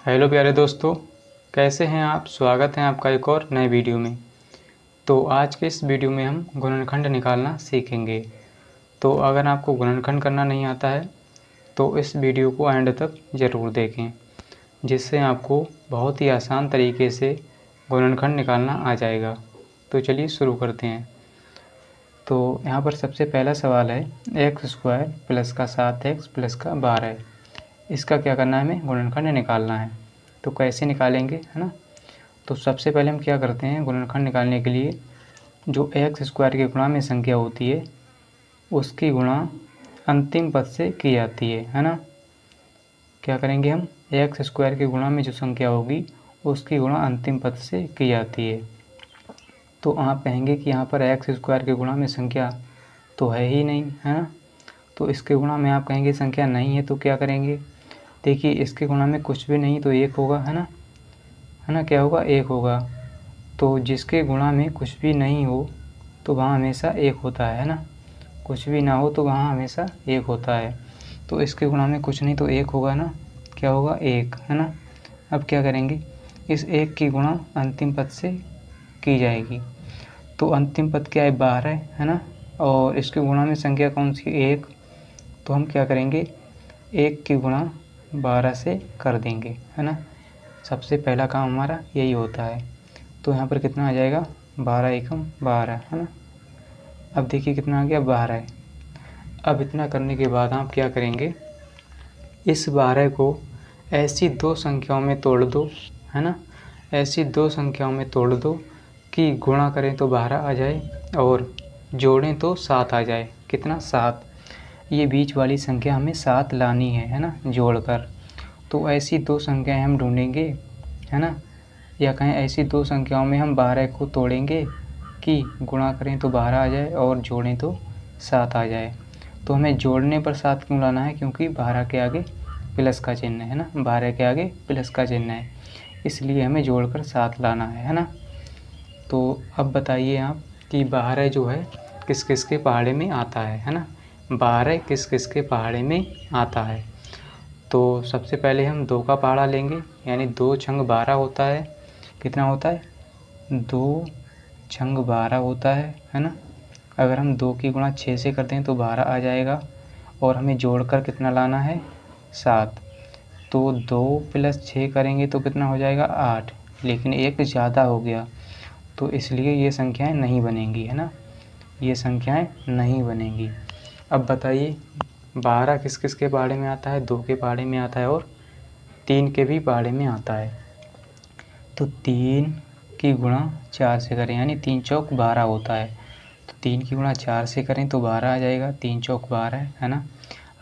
Hello प्यारे दोस्तों, कैसे हैं आप। स्वागत है आपका एक और नए वीडियो में। तो आज के इस वीडियो में हम गुणनखंड निकालना सीखेंगे। तो अगर आपको गुणनखंड करना नहीं आता है तो इस वीडियो को एंड तक ज़रूर देखें, जिससे आपको बहुत ही आसान तरीके से गुणनखंड निकालना आ जाएगा। तो चलिए शुरू करते हैं। तो यहाँ पर सबसे पहला सवाल है x² प्लस का 7x प्लस का 12। इसका क्या करना है, हमें गुणनखंड निकालना है। तो कैसे निकालेंगे, है ना। तो सबसे पहले हम क्या करते हैं, गुणनखंड निकालने के लिए जो x² के गुणा में संख्या होती है उसकी गुणा अंतिम पद से की जाती है ना। क्या करेंगे हम, x² के गुणा में जो संख्या होगी उसकी गुणा अंतिम पद से की जाती है। तो आप कहेंगे कि यहाँ पर x² के गुणा में संख्या तो है ही नहीं, है ना। तो इसके गुणा में आप कहेंगे संख्या नहीं है, तो क्या करेंगे। देखिए इसके गुणा में कुछ भी नहीं तो एक होगा, है ना, क्या होगा, एक होगा। तो जिसके गुणा में कुछ भी नहीं हो तो वहाँ हमेशा एक होता है ना। कुछ भी ना हो तो वहाँ हमेशा एक होता है। तो इसके गुणा में कुछ नहीं तो एक होगा ना, क्या होगा, एक, है ना। अब क्या करेंगे, इस एक की गुणा अंतिम पद से की जाएगी। तो अंतिम पद क्या है, 12 है ना। और इसके गुणा में संख्या कौन सी, एक। तो हम क्या करेंगे, एक की गुणा 12 से कर देंगे, है ना। सबसे पहला काम हमारा यही होता है। तो यहाँ पर कितना आ जाएगा, 12 एकम 12, है ना। अब देखिए कितना आ गया, 12 है। अब इतना करने के बाद आप क्या करेंगे, इस 12 को ऐसी दो संख्याओं में तोड़ दो, है ना। ऐसी दो संख्याओं में तोड़ दो कि गुणा करें तो 12 आ जाए और जोड़ें तो 7 आ जाए। कितना, 7। ये बीच वाली संख्या हमें 7 लानी है ना, जोड़कर। तो ऐसी दो संख्याएं हम ढूंढेंगे, है ना। या कहें ऐसी दो संख्याओं में हम 12 को तोड़ेंगे कि गुणा करें तो 12 आ जाए और जोड़ें तो 7 आ जाए। तो हमें जोड़ने पर 7 क्यों लाना है, क्योंकि 12 के आगे प्लस का चिन्ह है ना, 12 के आगे प्लस का चिन्ह है, इसलिए हमें जोड़कर 7 लाना है ना। तो अब बताइए आप कि 12 जो है किस किस के पहाड़े में आता है ना। 12 किस किस के पहाड़े में आता है। तो सबसे पहले हम 2 का पहाड़ा लेंगे, यानी 2 छंग 12 होता है। कितना होता है, 2 छंग 12 होता है ना। अगर हम 2 की गुणा 6 से करते हैं तो 12 आ जाएगा और हमें जोड़कर कितना लाना है, 7। तो 2 + 6 करेंगे तो कितना हो जाएगा, 8। लेकिन एक ज़्यादा हो गया तो इसलिए ये संख्याएं नहीं बनेंगी, है ना। ये संख्याएं नहीं बनेंगी। अब बताइए 12 किस किस के पहाड़े में आता है, 2 के पहाड़े में आता है और 3 के भी पहाड़े में आता है। तो 3 की गुणा 4 से करें, यानी 3 चौक 12 होता है। तो 3 की गुणा 4 से करें तो 12 आ जाएगा, 3 चौक 12, है ना।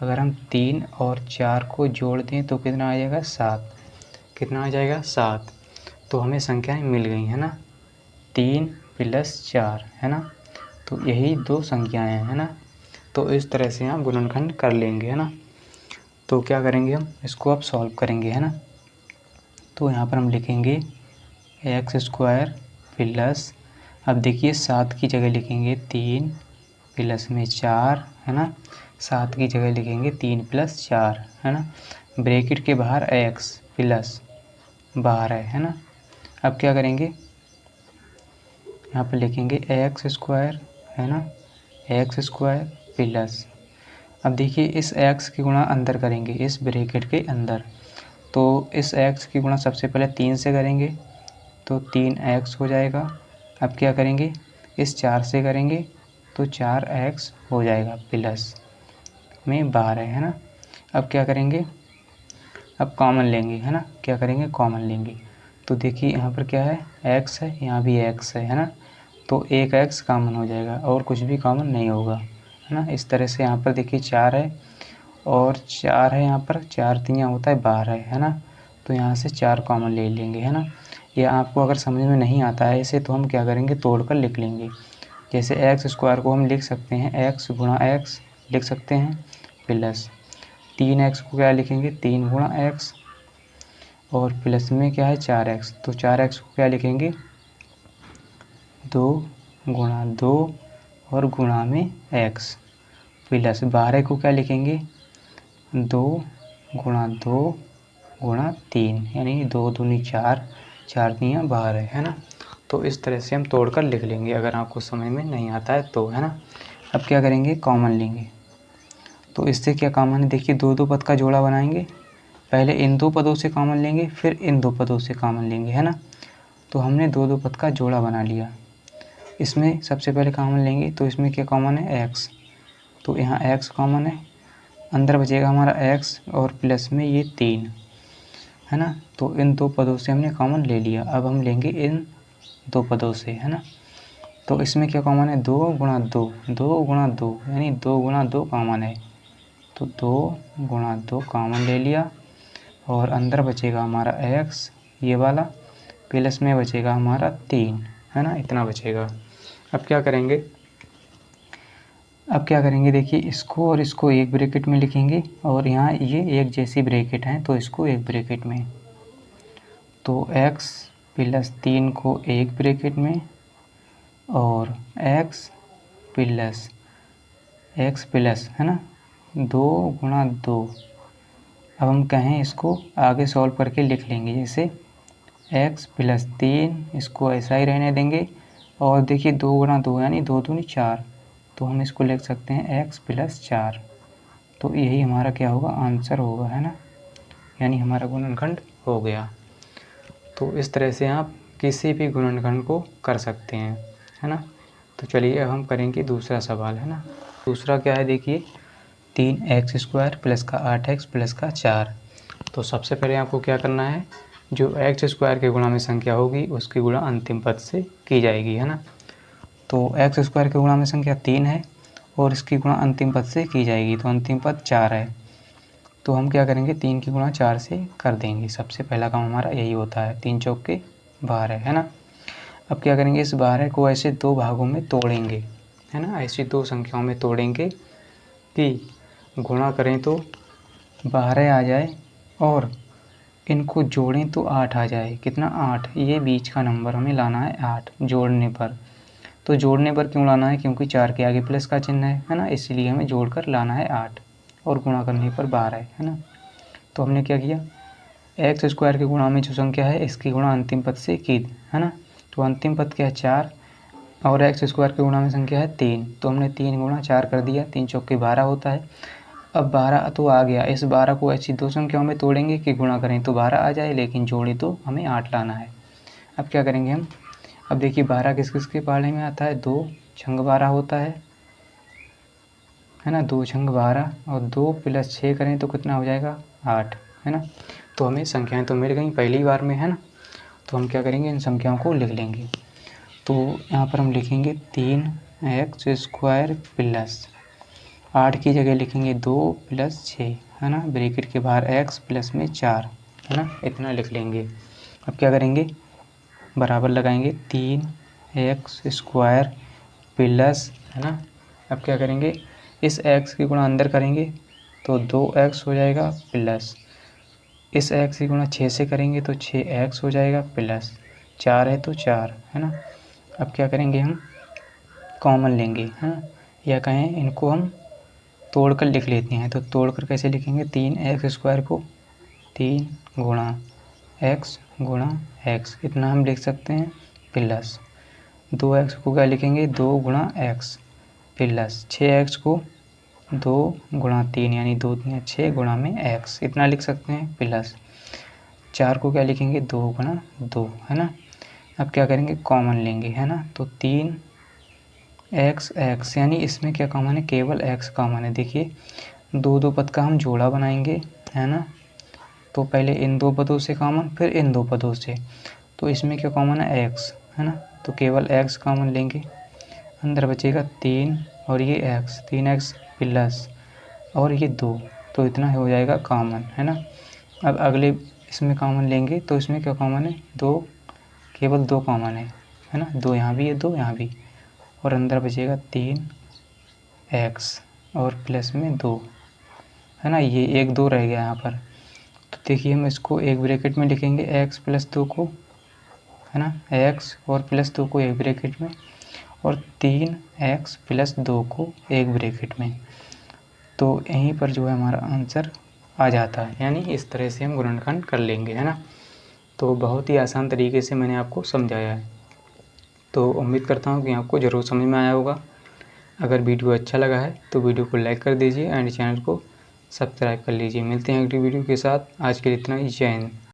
अगर हम 3 और 4 को जोड़ दें तो कितना आ जाएगा, 7। कितना आ जाएगा, 7। तो हमें संख्याएं मिल गई, है ना, 3 + 4, है ना। तो यही दो संख्याएं हैं, है ना। तो इस तरह से आप गुणनखंड कर लेंगे, है ना। तो क्या करेंगे, हम इसको अब सॉल्व करेंगे, है ना। तो यहाँ पर हम लिखेंगे x² प्लस, अब देखिए 7 की जगह लिखेंगे 3 प्लस में 4, है ना। 7 की जगह लिखेंगे 3 + 4, है ना। ब्रैकेट के बाहर x प्लस 12, है ना। अब क्या करेंगे, यहाँ पर लिखेंगे x², है ना, x² प्लस, अब देखिए इस x की गुणा अंदर करेंगे, इस ब्रैकेट के अंदर। तो इस x की गुणा सबसे पहले 3 से करेंगे तो 3x हो जाएगा। अब क्या करेंगे, इस 4 से करेंगे तो 4x हो जाएगा, प्लस में 12, है ना। अब क्या करेंगे, अब कॉमन लेंगे, है ना। क्या करेंगे, कॉमन लेंगे। तो देखिए यहाँ पर क्या है, x है, यहाँ भी x है ना। तो एक x कॉमन हो जाएगा और कुछ भी कॉमन नहीं होगा, है ना। इस तरह से यहाँ पर देखिए 4 है और 4 है, यहाँ पर 4 तियाँ होता है 12, है ना। तो यहाँ से 4 कॉमन ले लेंगे, है ना। या आपको अगर समझ में नहीं आता है इसे तो हम क्या करेंगे, तोड़ कर लिख लेंगे। जैसे x² को हम लिख सकते हैं x गुणा x लिख सकते हैं, प्लस 3x को क्या लिखेंगे, 3 गुणा x, और प्लस में क्या है 4x, तो 4x को क्या लिखेंगे, 2 गुणा 2 और गुणा में x, प्लस 12 को क्या लिखेंगे, 2 गुणा 2 गुणा 3 यानी 2 दूनी 4, 4 तियाँ 12 है ना। तो इस तरह से हम तोड़कर लिख लेंगे अगर आपको समझ में नहीं आता है तो, है ना। अब क्या करेंगे, कॉमन लेंगे। तो इससे क्या कॉमन है, देखिए दो दो पद का जोड़ा बनाएंगे। पहले इन दो पदों से कॉमन लेंगे, फिर इन दो पदों से कॉमन लेंगे, है ना। तो हमने दो दो पद का जोड़ा बना लिया। इसमें सबसे पहले कॉमन लेंगे तो इसमें क्या कॉमन है, x। तो यहाँ x कॉमन है, अंदर बचेगा हमारा x और प्लस में ये 3, है ना। तो इन दो पदों से हमने कॉमन ले लिया। अब हम लेंगे इन दो पदों से, है ना। तो इसमें क्या कॉमन है, 2 गुणा 2, 2 गुणा 2 यानी 2 गुणा 2 कॉमन है। तो 2 गुणा 2 कॉमन ले लिया और अंदर बचेगा हमारा x ये वाला, प्लस में बचेगा हमारा 3, है ना, इतना बचेगा। अब क्या करेंगे, देखिए इसको और इसको एक ब्रैकेट में लिखेंगे और यहाँ ये एक जैसी ब्रैकेट है तो इसको एक ब्रैकेट में। तो x प्लस 3 को एक ब्रैकेट में और x प्लस है ना 2 गुणा 2। अब हम कहें इसको आगे सॉल्व करके लिख लेंगे, जैसे x प्लस 3 इसको ऐसा ही रहने देंगे और देखिए 2 गुणा 2 यानी 2 दूनी 4, तो हम इसको लिख सकते हैं x प्लस 4। तो यही हमारा क्या होगा, आंसर होगा, है ना, यानी हमारा गुणनखंड हो गया। तो इस तरह से आप किसी भी गुणनखंड को कर सकते हैं, है ना। तो चलिए अब हम करेंगे दूसरा सवाल, है ना। दूसरा क्या है, देखिए 3x² प्लस का 8x प्लस का 4। तो सबसे पहले आपको क्या करना है, जो x² के गुणा में संख्या होगी उसकी गुणा अंतिम पद से की जाएगी, है ना। तो x² के गुणा में संख्या 3 है और इसकी गुणा अंतिम पद से की जाएगी, तो अंतिम पद 4 है। तो हम क्या करेंगे, 3 की गुणा 4 से कर देंगे। सबसे पहला काम हमारा यही होता है, 3 चौके 12, है ना। अब क्या करेंगे, इस 12 को ऐसे दो भागों में तोड़ेंगे, है ना, ऐसी दो संख्याओं में तोड़ेंगे कि गुणा करें तो 12 आ जाए और इनको जोड़ें तो 8 आ जाए। कितना, 8। ये बीच का नंबर हमें लाना है 8 जोड़ने पर। तो जोड़ने पर क्यों लाना है, क्योंकि 4 के आगे प्लस का चिन्ह है ना, इसलिए हमें जोड़कर लाना है 8 और गुणा करने पर 12, है ना। तो हमने क्या किया, x² के गुणा में जो संख्या है इसकी गुणा अंतिम पद से की, है ना। तो अंतिम पद क्या है, 4 और x² के गुणा में संख्या है 3, तो हमने 3 गुणा 4 कर दिया, 3 चौके 12 होता है। अब 12 तो आ गया, इस 12 को ऐसी दो संख्याओं में तोड़ेंगे कि गुणा करें तो 12 आ जाए, लेकिन जोड़े तो हमें 8 लाना है। अब क्या करेंगे हम, अब देखिए 12 किस किस के पाले में आता है, 2 छंग 12 होता है ना, 2 छंग 12 और 2 प्लस 6 करें तो कितना हो जाएगा, 8, है ना। तो हमें संख्याएं तो मिल गई पहली बार में, है ना। तो हम क्या करेंगे, इन संख्याओं को लिख लेंगे। तो यहाँ पर हम लिखेंगे 3x² प्लस 8 की जगह लिखेंगे 2 प्लस 6, है ना, ब्रैकेट के बाहर x प्लस में 4, है ना, इतना लिख लेंगे। अब क्या करेंगे, बराबर लगाएंगे 3x² प्लस, है ना। अब क्या करेंगे, इस x की गुणा अंदर करेंगे तो 2x हो जाएगा प्लस, इस x की गुणा 6 से करेंगे तो 6x हो जाएगा प्लस 4 है तो 4, है ना। अब क्या करेंगे, हम कॉमन लेंगे, है ना, या कहें इनको हम तोड़कर लिख लेते हैं। तो तोड़कर कैसे लिखेंगे, 3x² को 3 गुणा x गुणा x, इतना हम लिख सकते हैं, प्लस 2x को क्या लिखेंगे, 2 गुणा x प्लस 6x को 2 गुणा 3 यानी 2 3 6 गुणा में x, इतना लिख सकते हैं, प्लस 4 को क्या लिखेंगे, 2 गुणा 2, है ना। अब क्या करेंगे, कॉमन लेंगे, है ना। तो 3x यानी इसमें क्या कॉमन है, केवल x कॉमन है। देखिए दो दो पद का हम जोड़ा बनाएंगे, है ना। तो पहले इन दो पदों से कॉमन, फिर इन दो पदों से। तो इसमें क्या कॉमन है, x, है ना। तो केवल x कॉमन लेंगे, अंदर बचेगा 3 और ये x, 3x प्लस और ये 2, तो इतना हो जाएगा कॉमन, है ना। अब अगले इसमें कॉमन लेंगे तो इसमें क्या कॉमन है, 2, केवल 2 कॉमन है ना, 2 यहाँ भी है 2 यहाँ भी, और अंदर बचेगा 3x और प्लस में 2, है ना। ये 1 2 रह गया यहाँ पर। तो देखिए हम इसको एक ब्रैकेट में लिखेंगे, x प्लस 2 को, है ना, x और प्लस 2 को एक ब्रैकेट में और 3x प्लस 2 को एक ब्रैकेट में। तो यहीं पर जो है हमारा आंसर आ जाता है, यानी इस तरह से हम गुणनखंड कर लेंगे, है ना। तो बहुत ही आसान तरीके से मैंने आपको समझाया है, तो उम्मीद करता हूँ कि आपको ज़रूर समझ में आया होगा। अगर वीडियो अच्छा लगा है तो वीडियो को लाइक कर दीजिए एंड चैनल को सब्सक्राइब कर लीजिए। मिलते हैं अगली वीडियो के साथ, आज के लिए इतना ही। जय हिंद।